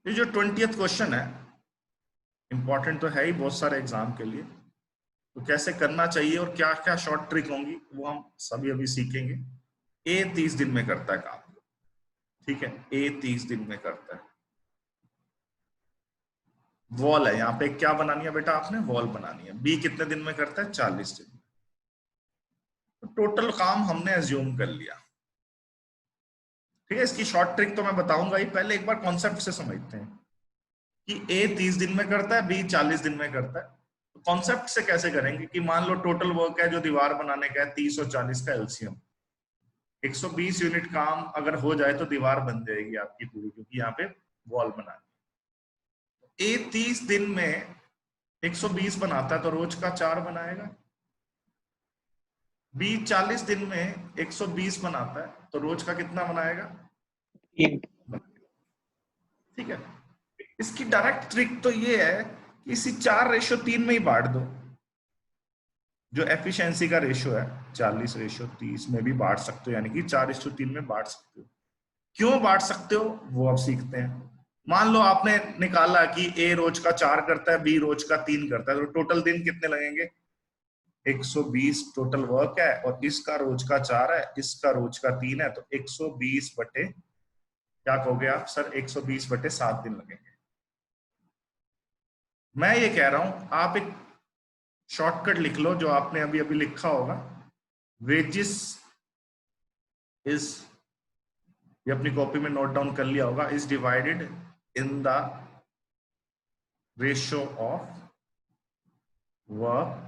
ये जो 20th question है, इंपॉर्टेंट तो है ही बहुत सारे एग्जाम के लिए, तो कैसे करना चाहिए और क्या क्या शॉर्ट ट्रिक होंगी वो हम सभी अभी सीखेंगे। ए 30 दिन में करता है काम, ठीक है, ए 30 दिन में करता है। वॉल है यहाँ पे, क्या बनानी है बेटा आपने, वॉल बनानी है। बी कितने दिन में करता है, 40 दिन में। तो टोटल काम हमने एज्यूम कर लिया, ठीक है। इसकी शॉर्ट ट्रिक तो मैं बताऊंगा ही, पहले एक बार कॉन्सेप्ट से समझते हैं कि ए 30 दिन में करता है, बी 40 दिन में करता है। तो कॉन्सेप्ट से कैसे करेंगे कि मान लो टोटल वर्क है जो दीवार बनाने का है 30 और 40 का एलसीएम, 120 यूनिट काम अगर हो जाए तो दीवार बन जाएगी आपकी पूरी, क्योंकि यहाँ पे वॉल बनानी है। ए 30 दिन में 120 बनाता है तो रोज का 4 बनाएगा। बी 40 दिन में 120 बनाता है तो रोज का कितना बनाएगा, 3। ठीक है। इसकी डायरेक्ट ट्रिक तो ये है कि इसी 4:3 में ही बांट दो। जो एफिशिएंसी का रेशियो है 40:30 में भी बांट सकते हो, यानी कि 4:3 में बांट सकते हो। क्यों बांट सकते हो वो अब सीखते हैं। मान लो आपने निकाला कि ए रोज का 4 करता है, बी रोज का 3 करता है, तो टोटल दिन कितने लगेंगे, 120 टोटल वर्क है, और इसका रोज का 4 है, इसका रोज का 3 है, तो 120 बटे, क्या कहोगे आप सर, 120 बटे 7 दिन लगेंगे। मैं ये कह रहा हूं आप एक शॉर्टकट लिख लो जो आपने अभी अभी लिखा होगा, वेजिस इज, ये अपनी कॉपी में नोट डाउन कर लिया होगा, is divided in the ratio of work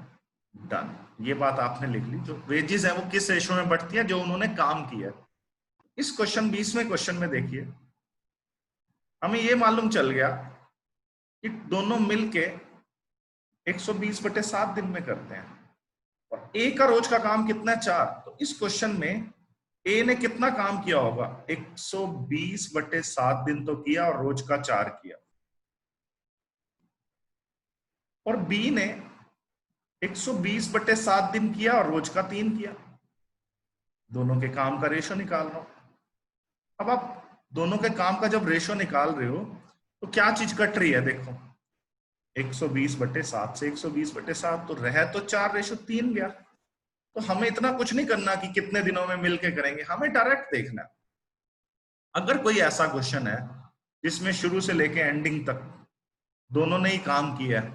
done. ये बात आपने लिख ली, जो वेजेस है वो किस रेशियो में बढ़ती है, जो उन्होंने काम किया। इस क्वेश्चन 20वें क्वेश्चन में देखिए, हमें ये मालूम चल गया कि दोनों मिलके 120 बटे 7 दिन में करते हैं, और ए का रोज का काम कितना है, 4। तो इस क्वेश्चन में ए ने कितना काम किया होगा, 120 बटे 7 दिन तो किया और रोज का 4 किया। और बी ने 120 बटे 7 दिन किया और रोज का 3 किया। दोनों के काम का रेशो निकाल रहा हूं। अब आप दोनों के काम का जब रेशो निकाल रहे हो तो क्या चीज कट रही है, देखो 120 बटे 7 से 120 बटे 7 तो रह तो 4:3 गया। तो हमें इतना कुछ नहीं करना कि कितने दिनों में मिलके करेंगे, हमें डायरेक्ट देखना। अगर कोई ऐसा क्वेश्चन है जिसमें शुरू से लेके एंडिंग तक दोनों ने ही काम किया है,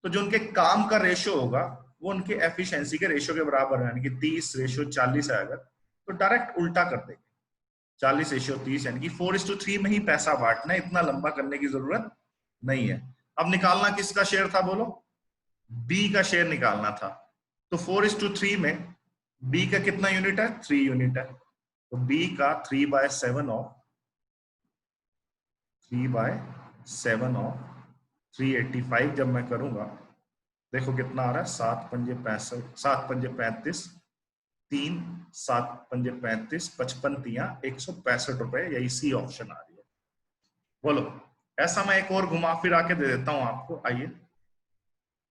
तो जो उनके काम का रेशो होगा वो उनके एफिशिएंसी के रेशो के बराबर है, यानी कि 30:40 है अगर, तो डायरेक्ट उल्टा कर देंगे, 40:30, यानी कि 4:3 में ही पैसा बांटना है, इतना लंबा करने की जरूरत नहीं है। अब निकालना किसका शेयर था बोलो, बी का शेयर निकालना था। तो 4:3 में बी का कितना यूनिट है, 3 यूनिट है, तो बी का 3/7 ऑफ 385 जब मैं करूंगा, देखो कितना आ रहा है, 7×5 = 7×5 = 35, 3 7×5 = 55, 165 रुपए, यही सी ऑप्शन आ रही है। बोलो, ऐसा मैं एक और घुमा फिरा के दे देता हूं आपको, आइए,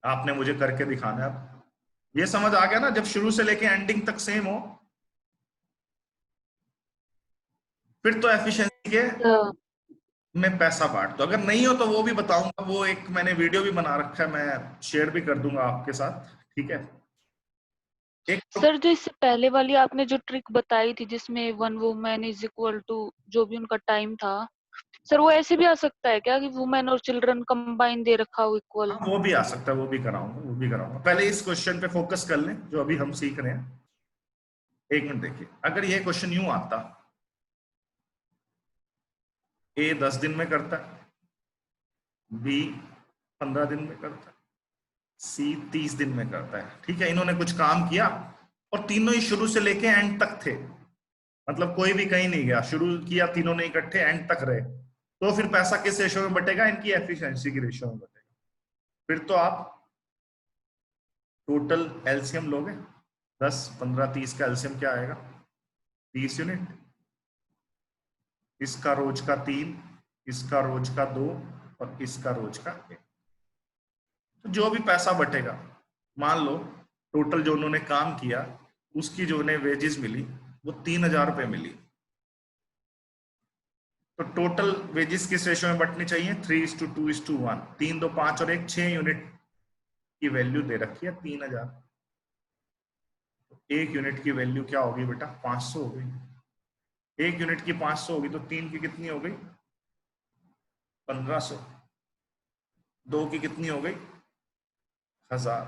आपने मुझे करके दिखाना है। अब ये समझ आ गया ना, जब शुरू से लेके एंडिंग तक सेम हो फिर तो एफिशिएंसी के में पैसा बांट दो। अगर नहीं हो तो वो भी बताऊंगा, वो एक मैंने वीडियो भी बना रखा है, मैं शेयर भी कर दूंगा आपके साथ, ठीक है। एक तो, सर जो इससे पहले वाली आपने जो ट्रिक बताई थी जिसमें 1 वुमेन इज इक्वल टू जो भी उनका टाइम था, सर वो ऐसे भी आ सकता है क्या कि वुमेन और चिल्ड्रन कंबाइन दे रखा हो इक्वल? हाँ वो भी आ सकता है, वो भी कराऊंगा, वो भी कराऊंगा। पहले इस क्वेश्चन पे फोकस कर लें जो अभी हम सीख रहे हैं। एक मिनट देखिए, अगर ये क्वेश्चन यूं आता, ए 10 दिन में करता है, बी 15 दिन में करता है, सी 30 दिन में करता है, ठीक है। इन्होंने कुछ काम किया और तीनों ही शुरू से लेके एंड तक थे, मतलब कोई भी कहीं नहीं गया, शुरू किया तीनों ने इकट्ठे, एंड तक रहे। तो फिर पैसा किस रेशो में बटेगा, इनकी एफिशिएंसी की रेशो में बटेगा। फिर तो आप टोटल एलसीएम लोगे, 10 15 30 का एलसीएम क्या आएगा, 30 यूनिट। इसका रोज का 3, इसका रोज का 2 और इसका रोज का 1। तो जो भी पैसा बटेगा, मान लो टोटल जो उन्होंने काम किया उसकी जो उन्हें वेजेस मिली वो 3,000 रुपए मिली, तो टोटल वेजेस किस रेशियो में बंटनी चाहिए? 3:2:1। 3, 2, 5 और 1, 6 यूनिट की वैल्यू दे रखी है 3000। एक यूनिट की वैल्यू क्या होगी बेटा? 500 हो गई। एक यूनिट की 500 होगी तो 3 की कितनी हो गई? 1500। 2 की कितनी हो गई? 1000।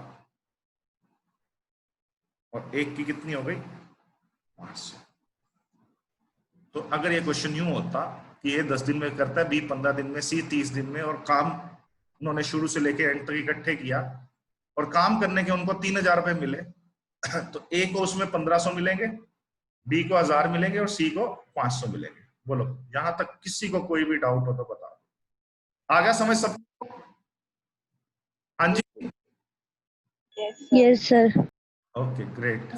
और 1 की कितनी हो गई? 500। तो अगर ये क्वेश्चन यूं होता कि ए 10 दिन में करता है, बी 15 दिन में, सी 30 दिन में, और काम उन्होंने शुरू से लेके एंड तक इकट्ठे किया और काम करने के उनको 3000 रुपए मिले, तो ए को उसमें 1500 मिलेंगे, बी को 1000 मिलेंगे और सी को 500 मिलेंगे। बोलो, यहां तक किसी को कोई भी डाउट हो तो बताओ। आ गया समझ सबको? हाँ जी, यस सर। Okay great.